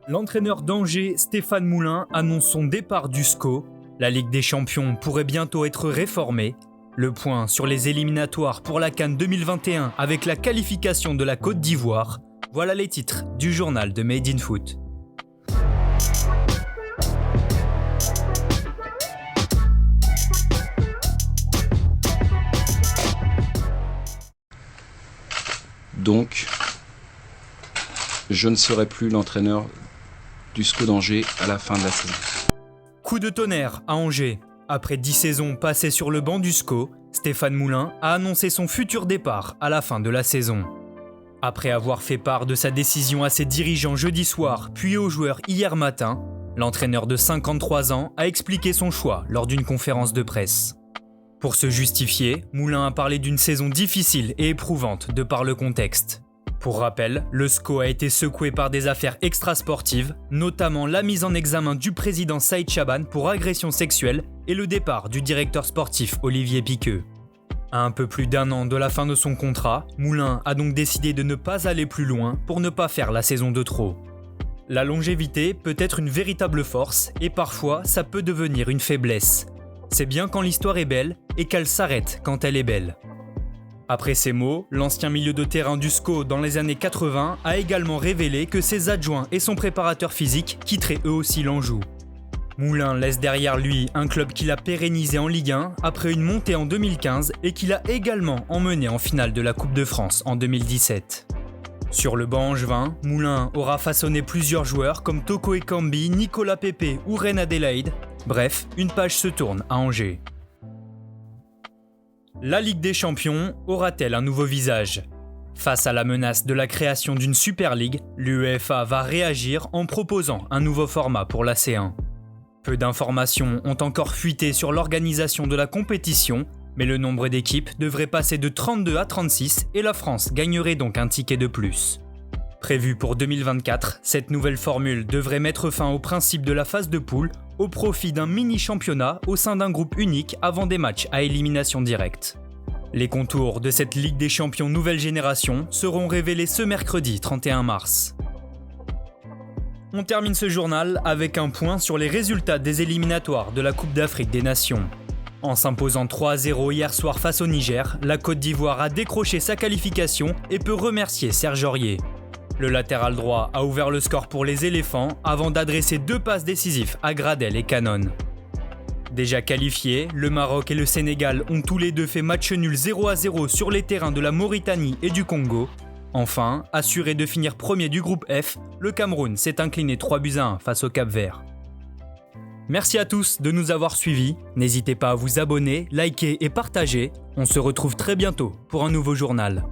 L'entraîneur d'Angers, Stéphane Moulin, annonce son départ du SCO. La Ligue des Champions pourrait bientôt être réformée. Le point sur les éliminatoires pour la CAN 2021 avec la qualification de la Côte d'Ivoire. Voilà les titres du journal de Made in Foot. Donc, je ne serai plus l'entraîneur du SCO d'Angers à la fin de la saison. Coup de tonnerre à Angers. Après 10 saisons passées sur le banc du SCO, Stéphane Moulin a annoncé son futur départ à la fin de la saison. Après avoir fait part de sa décision à ses dirigeants jeudi soir, puis aux joueurs hier matin, l'entraîneur de 53 ans a expliqué son choix lors d'une conférence de presse. Pour se justifier, Moulin a parlé d'une saison difficile et éprouvante de par le contexte. Pour rappel, le SCO a été secoué par des affaires extrasportives, notamment la mise en examen du président Saïd Chaban pour agression sexuelle et le départ du directeur sportif Olivier Piqueux. À un peu plus d'un an de la fin de son contrat, Moulin a donc décidé de ne pas aller plus loin pour ne pas faire la saison de trop. La longévité peut être une véritable force et parfois ça peut devenir une faiblesse. C'est bien quand l'histoire est belle et qu'elle s'arrête quand elle est belle. Après ces mots, l'ancien milieu de terrain du SCO dans les années 80 a également révélé que ses adjoints et son préparateur physique quitteraient eux aussi l'Anjou. Moulin laisse derrière lui un club qu'il a pérennisé en Ligue 1 après une montée en 2015 et qu'il a également emmené en finale de la Coupe de France en 2017. Sur le banc angevin, Moulin aura façonné plusieurs joueurs comme Toko Ekambi, Nicolas Pepe ou Reine Adélaïde. Bref, une page se tourne à Angers. La Ligue des Champions aura-t-elle un nouveau visage ? Face à la menace de la création d'une Super League, l'UEFA va réagir en proposant un nouveau format pour la C1. Peu d'informations ont encore fuité sur l'organisation de la compétition, mais le nombre d'équipes devrait passer de 32 à 36 et la France gagnerait donc un ticket de plus. Prévue pour 2024, cette nouvelle formule devrait mettre fin au principe de la phase de poule au profit d'un mini-championnat au sein d'un groupe unique avant des matchs à élimination directe. Les contours de cette Ligue des Champions nouvelle génération seront révélés ce mercredi 31 mars. On termine ce journal avec un point sur les résultats des éliminatoires de la Coupe d'Afrique des Nations. En s'imposant 3-0 hier soir face au Niger, la Côte d'Ivoire a décroché sa qualification et peut remercier Serge Aurier. Le latéral droit a ouvert le score pour les éléphants avant d'adresser 2 passes décisives à Gradel et Cannon. Déjà qualifiés, le Maroc et le Sénégal ont tous les deux fait match nul 0-0 sur les terrains de la Mauritanie et du Congo. Enfin, assuré de finir premier du groupe F, le Cameroun s'est incliné 3-1 face au Cap-Vert. Merci à tous de nous avoir suivis. N'hésitez pas à vous abonner, liker et partager. On se retrouve très bientôt pour un nouveau journal.